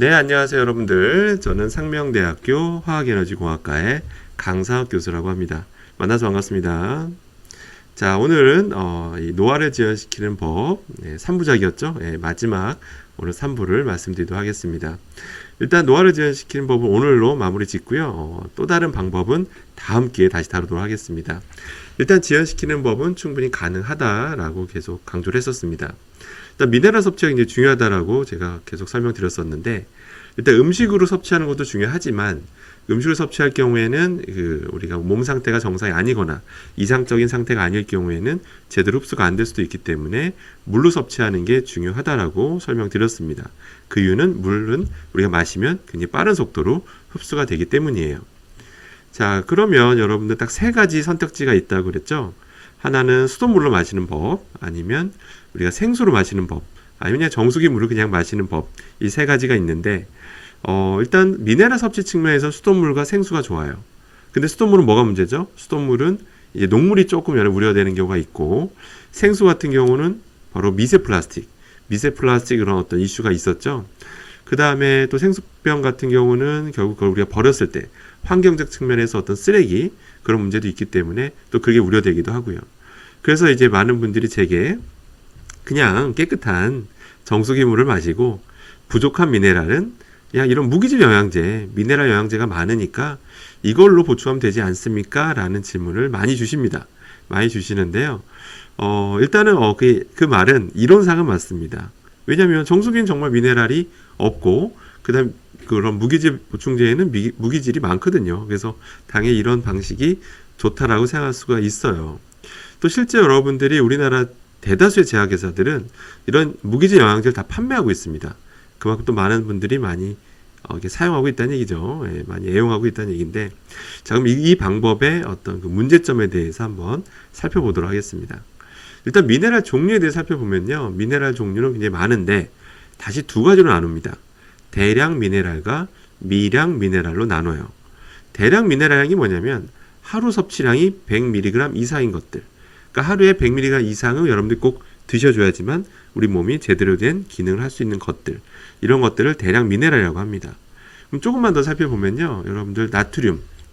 네, 안녕하세요, 여러분들. 저는 상명대학교 화학에너지공학과의 강상학 교수라고 합니다. 만나서 반갑습니다. 자, 오늘은 이 노화를 지연시키는 법 3부작이었죠. 마지막 오늘 3부를 말씀드리도록 하겠습니다. 일단 노화를 지연시키는 법은 오늘로 마무리 짓고요. 또 다른 방법은 다음 기회에 다시 다루도록 하겠습니다. 일단 지연시키는 법은 충분히 가능하다라고 계속 강조를 했었습니다. 일단 미네랄 섭취가 굉장히 중요하다라고 제가 계속 설명드렸었는데, 일단 음식으로 섭취하는 것도 중요하지만 음식을 섭취할 경우에는 우리가 몸 상태가 정상이 아니거나 이상적인 상태가 아닐 경우에는 제대로 흡수가 안 될 수도 있기 때문에 물로 섭취하는 게 중요하다라고 설명드렸습니다. 그 이유는 물은 우리가 마시면 굉장히 빠른 속도로 흡수가 되기 때문이에요. 자, 그러면 여러분들 딱 세 가지 선택지가 있다고 그랬죠? 하나는 수돗물로 마시는 법, 아니면 우리가 생수로 마시는 법, 아니면 그냥 정수기 물을 그냥 마시는 법, 이 세 가지가 있는데, 일단 미네랄 섭취 측면에서 수돗물과 생수가 좋아요. 근데 수돗물은 뭐가 문제죠? 수돗물은 이제 녹물이 조금 우려되는 경우가 있고, 생수 같은 경우는 바로 미세 플라스틱 이런 어떤 이슈가 있었죠. 그 다음에 또 생수병 같은 경우는 결국 그걸 우리가 버렸을 때 환경적 측면에서 어떤 쓰레기 그런 문제도 있기 때문에 또 그게 우려되기도 하고요. 그래서 이제 많은 분들이 제게 그냥 깨끗한 정수기 물을 마시고 부족한 미네랄은 그냥 이런 무기질 영양제, 미네랄 영양제가 많으니까 이걸로 보충하면 되지 않습니까? 라는 질문을 많이 주십니다. 많이 주시는데요. 일단은 그 말은 이론상은 맞습니다. 왜냐하면 정수기는 정말 미네랄이 없고 그다음 그런 무기질 보충제에는 무기질이 많거든요. 그래서 당연히 이런 방식이 좋다라고 생각할 수가 있어요. 또 실제 여러분들이 우리나라 대다수의 제약회사들은 이런 무기질 영양제를 다 판매하고 있습니다. 그만큼 또 많은 분들이 많이 이렇게 사용하고 있다는 얘기죠. 많이 애용하고 있다는 얘기인데, 자, 그럼 이 방법의 어떤 그 문제점에 대해서 한번 살펴보도록 하겠습니다. 일단 미네랄 종류에 대해 살펴보면요, 미네랄 종류는 굉장히 많은데 다시 두 가지로 나눕니다. 대량 미네랄과 미량 미네랄로 나눠요. 대량 미네랄량이 뭐냐면 하루 섭취량이 100mg 이상인 것들. 그러니까 하루에 100mg 이상은 여러분들이 꼭 드셔줘야지만 우리 몸이 제대로 된 기능을 할 수 있는 것들, 이런 것들을 대량 미네랄이라고 합니다. 그럼 조금만 더 살펴보면요, 여러분들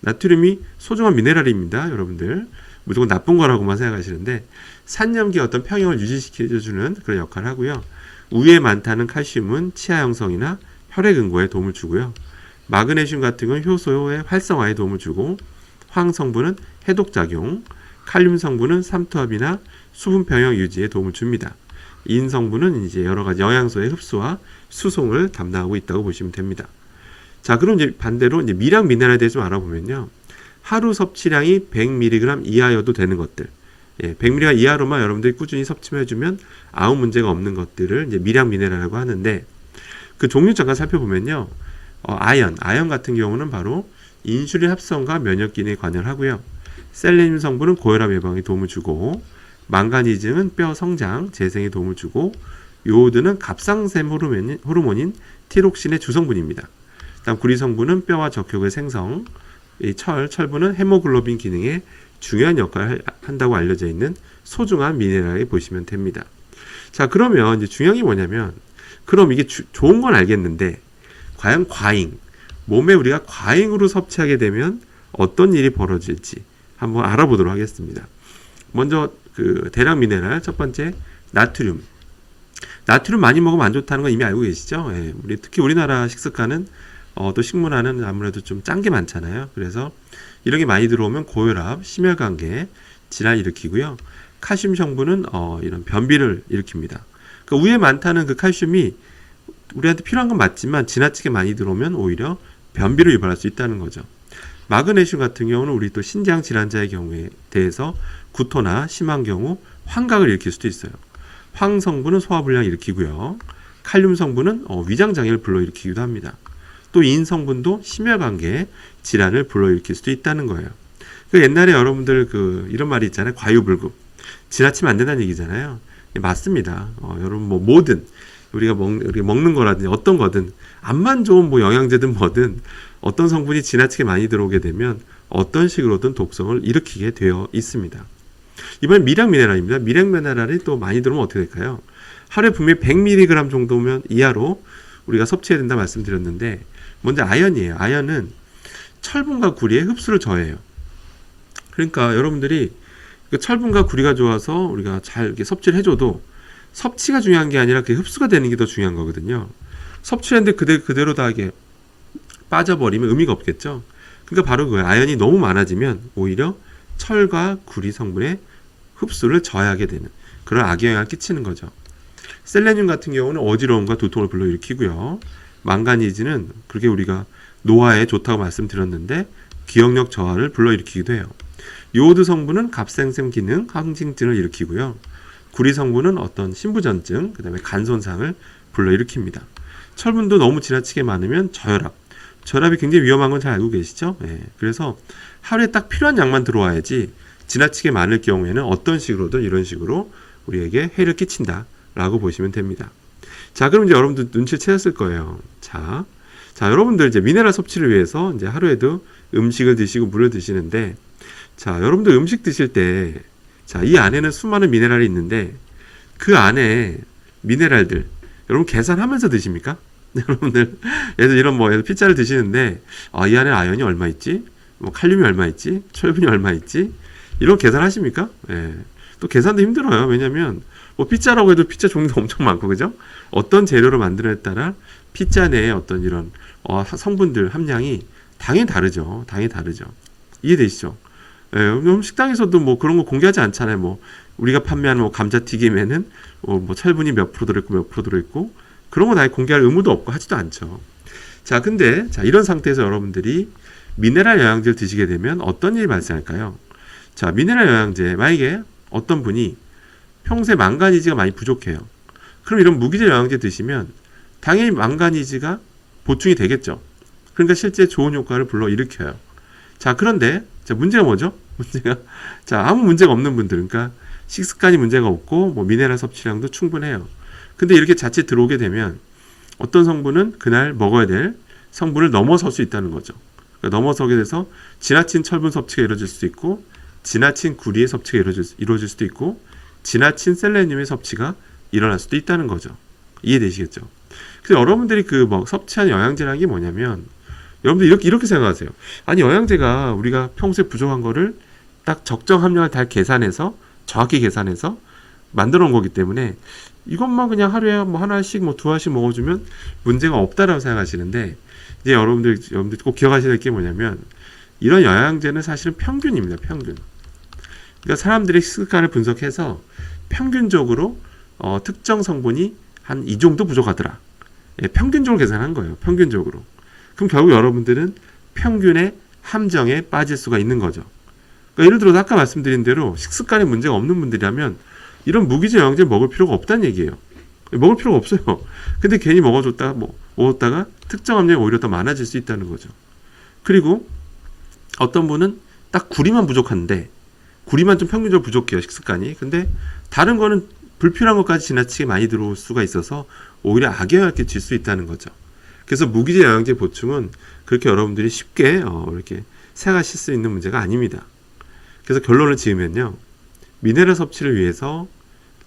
나트륨이 소중한 미네랄입니다. 여러분들 무조건 나쁜 거라고만 생각하시는데 산염기 어떤 평형을 유지시켜주는 그런 역할을 하고요. 우유에 많다는 칼슘은 치아 형성이나 혈액 응고에 도움을 주고요. 마그네슘 같은 건 효소의 활성화에 도움을 주고, 황 성분은 해독작용, 칼륨 성분은 삼투압이나 수분 평형 유지에 도움을 줍니다. 인 성분은 이제 여러 가지 영양소의 흡수와 수송을 담당하고 있다고 보시면 됩니다. 자, 그럼 이제 반대로 이제 미량 미네랄에 대해서 좀 알아보면요, 하루 섭취량이 100mg 이하여도 되는 것들, 100mg 이하로만 여러분들이 꾸준히 섭취해 주면 아무 문제가 없는 것들을 이제 미량 미네랄이라고 하는데, 그 종류 잠깐 살펴보면요, 아연 같은 경우는 바로 인슐린 합성과 면역 기능에 관여를 하고요. 셀레늄 성분은 고혈압 예방에 도움을 주고, 망가니즘은 뼈 성장, 재생에 도움을 주고, 요오드는 갑상샘 호르몬인 티록신의 주성분입니다. 다음 구리 성분은 뼈와 적혈의 생성, 이 철분은 헤모글로빈 기능에 중요한 역할을 한다고 알려져 있는 소중한 미네랄이 보시면 됩니다. 자, 그러면 이제 중요한 게 뭐냐면, 그럼 이게 좋은 건 알겠는데 과연 몸에 우리가 과잉으로 섭취하게 되면 어떤 일이 벌어질지 한번 알아보도록 하겠습니다. 먼저 그 대량 미네랄 첫 번째, 나트륨 많이 먹으면 안 좋다는 건 이미 알고 계시죠? 특히 우리나라 식습관은 또 식문화는 아무래도 좀 짠 게 많잖아요. 그래서 이런 게 많이 들어오면 고혈압, 심혈관계 질환을 일으키고요. 칼슘 성분은 이런 변비를 일으킵니다. 그 우유에 많다는 그 칼슘이 우리한테 필요한 건 맞지만 지나치게 많이 들어오면 오히려 변비를 유발할 수 있다는 거죠. 마그네슘 같은 경우는 우리 또 신장 질환자의 경우에 대해서 구토나 심한 경우 환각을 일으킬 수도 있어요. 황 성분은 소화불량을 일으키고요. 칼륨 성분은 위장 장애를 불러일으키기도 합니다. 또 인 성분도 심혈관계 질환을 불러일으킬 수도 있다는 거예요. 그 옛날에 여러분들 이런 말이 있잖아요. 과유불급. 지나치면 안 된다는 얘기잖아요. 맞습니다. 여러분 뭐든 우리가 먹는 거라든지 어떤 거든 암만 좋은 영양제든 뭐든 어떤 성분이 지나치게 많이 들어오게 되면 어떤 식으로든 독성을 일으키게 되어 있습니다. 이번엔 미량 미네랄입니다. 미량 미네랄이 또 많이 들어오면 어떻게 될까요? 하루에 분명히 100mg 정도면 이하로 우리가 섭취해야 된다 말씀드렸는데, 먼저 아연이에요. 아연은 철분과 구리의 흡수를 저해해요. 그러니까 여러분들이 그 철분과 구리가 좋아서 우리가 잘 이렇게 섭취를 해줘도 섭취가 중요한 게 아니라 그 흡수가 되는 게 더 중요한 거거든요. 섭취했는데 그대로 다 이게 빠져버리면 의미가 없겠죠. 그러니까 바로 그거예요. 아연이 너무 많아지면 오히려 철과 구리 성분의 흡수를 저해하게 되는 그런 악영향을 끼치는 거죠. 셀레늄 같은 경우는 어지러움과 두통을 불러일으키고요. 망가니즈는 그렇게 우리가 노화에 좋다고 말씀드렸는데 기억력 저하를 불러일으키기도 해요. 요오드 성분은 갑생성 기능, 항진증을 일으키고요. 구리 성분은 어떤 신부전증, 그 다음에 간 손상을 불러일으킵니다. 철분도 너무 지나치게 많으면 저혈압. 저혈압이 굉장히 위험한 건 잘 알고 계시죠? 예, 그래서 하루에 딱 필요한 양만 들어와야지 지나치게 많을 경우에는 어떤 식으로든 이런 식으로 우리에게 해를 끼친다라고 보시면 됩니다. 자, 그럼 이제 여러분들 눈치를 채셨을 거예요. 자, 여러분들 이제 미네랄 섭취를 위해서 이제 하루에도 음식을 드시고 물을 드시는데, 자, 여러분들 음식 드실 때, 자, 이 안에는 수많은 미네랄이 있는데, 그 안에 미네랄들, 여러분 계산하면서 드십니까? 여러분들, 예를 들어 이런 예를 들어 피자를 드시는데, 이 안에 아연이 얼마 있지? 칼륨이 얼마 있지? 철분이 얼마 있지? 이런 계산하십니까? 예. 또 계산도 힘들어요. 왜냐면, 피자라고 해도 피자 종류도 엄청 많고, 그죠? 어떤 재료로 만드느냐에 따라 피자 내에 어떤 이런 성분들 함량이 당연히 다르죠. 당연히 다르죠. 이해되시죠? 예, 식당에서도 그런 거 공개하지 않잖아요. 우리가 판매하는 감자튀김에는 철분이 몇 프로 들어있고 몇 프로 들어있고 그런 거 다 공개할 의무도 없고 하지도 않죠. 자, 근데 이런 상태에서 여러분들이 미네랄 영양제를 드시게 되면 어떤 일이 발생할까요? 자, 미네랄 영양제, 만약에 어떤 분이 평소에 망가니즈가 많이 부족해요. 그럼 이런 무기질 영양제 드시면 당연히 망가니즈가 보충이 되겠죠. 그러니까 실제 좋은 효과를 불러일으켜요. 자, 그런데 문제가 뭐죠? 문제가 아무 문제가 없는 분들, 그러니까 식습관이 문제가 없고 미네랄 섭취량도 충분해요. 근데 이렇게 자칫 들어오게 되면 어떤 성분은 그날 먹어야 될 성분을 넘어설 수 있다는 거죠. 그러니까 넘어서게 돼서 지나친 철분 섭취가 이루어질 수도 있고, 지나친 구리의 섭취가 이루어질 수도 있고, 지나친 셀레늄의 섭취가 일어날 수도 있다는 거죠. 이해되시겠죠? 그래서 여러분들이 섭취한 영양제라는 게 뭐냐면, 여러분들 이렇게 생각하세요. 아니, 영양제가 우리가 평소에 부족한 거를 딱 적정 함량을 다 계산해서, 정확히 계산해서 만들어 놓은 거기 때문에 이것만 그냥 하루에 하나씩 두 알씩 먹어주면 문제가 없다라고 생각하시는데, 이제 여러분들 꼭 기억하셔야 될 게 뭐냐면, 이런 영양제는 사실은 평균입니다. 평균. 그러니까 사람들의 식습관을 분석해서 평균적으로 특정 성분이 한 이 정도 부족하더라. 예, 평균적으로 계산한 거예요. 평균적으로. 그럼 결국 여러분들은 평균의 함정에 빠질 수가 있는 거죠. 그러니까 예를 들어서 아까 말씀드린 대로 식습관에 문제가 없는 분들이라면 이런 무기질 영양제를 먹을 필요가 없다는 얘기예요. 먹을 필요가 없어요. 근데 괜히 먹었다가 특정 함량이 오히려 더 많아질 수 있다는 거죠. 그리고 어떤 분은 딱 구리만 부족한데, 구리만 좀 평균적으로 부족해요, 식습관이. 근데 다른 거는 불필요한 것까지 지나치게 많이 들어올 수가 있어서 오히려 악영향을 끼칠 수 있다는 거죠. 그래서 무기질 영양제 보충은 그렇게 여러분들이 쉽게 이렇게 생각하실 수 있는 문제가 아닙니다. 그래서 결론을 지으면요, 미네랄 섭취를 위해서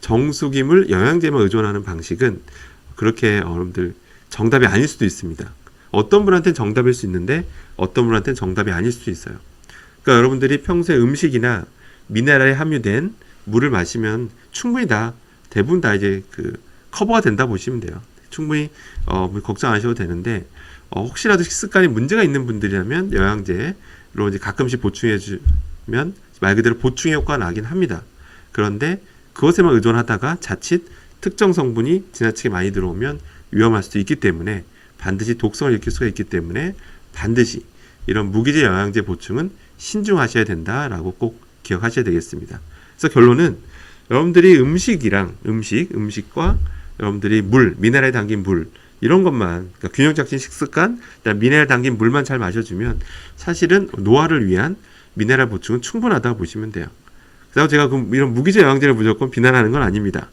정수기물 영양제만 의존하는 방식은 그렇게 여러분들 정답이 아닐 수도 있습니다. 어떤 분한테는 정답일 수 있는데 어떤 분한테는 정답이 아닐 수도 있어요. 그러니까 여러분들이 평소에 음식이나 미네랄이 함유된 물을 마시면 충분히 대부분 이제 커버가 된다 보시면 돼요. 충분히 걱정 안 하셔도 되는데, 혹시라도 식습관에 문제가 있는 분들이라면 영양제로 이제 가끔씩 보충해 주면 말 그대로 보충의 효과가 나긴 합니다. 그런데 그것에만 의존하다가 자칫 특정 성분이 지나치게 많이 들어오면 위험할 수도 있기 때문에, 반드시 독성을 일으킬 수가 있기 때문에 반드시 이런 무기질 영양제 보충은 신중하셔야 된다라고 꼭 기억하셔야 되겠습니다. 그래서 결론은 여러분들이 음식과 여러분들이 미네랄 담긴 물, 이런 것만, 그러니까 균형 잡힌 식습관, 미네랄 담긴 물만 잘 마셔주면 사실은 노화를 위한 미네랄 보충은 충분하다고 보시면 돼요. 그래서 제가 이런 무기질 영양제를 무조건 비난하는 건 아닙니다.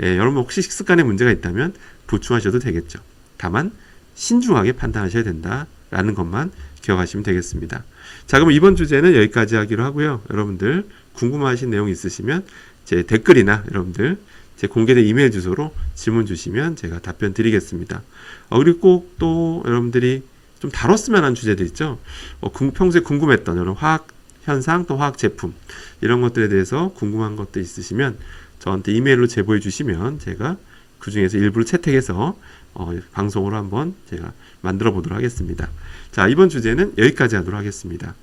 예, 여러분 혹시 식습관에 문제가 있다면 보충하셔도 되겠죠. 다만 신중하게 판단하셔야 된다라는 것만 기억하시면 되겠습니다. 자, 그럼 이번 주제는 여기까지 하기로 하고요. 여러분들 궁금하신 내용 있으시면 제 댓글이나 여러분들 제 공개된 이메일 주소로 질문 주시면 제가 답변 드리겠습니다. 그리고 꼭 또 여러분들이 좀 다뤘으면 하는 주제들 있죠. 평소에 궁금했던 여러 화학 현상 또 화학 제품 이런 것들에 대해서 궁금한 것도 있으시면 저한테 이메일로 제보해 주시면 제가 그 중에서 일부를 채택해서 방송으로 한번 제가 만들어 보도록 하겠습니다. 자, 이번 주제는 여기까지 하도록 하겠습니다.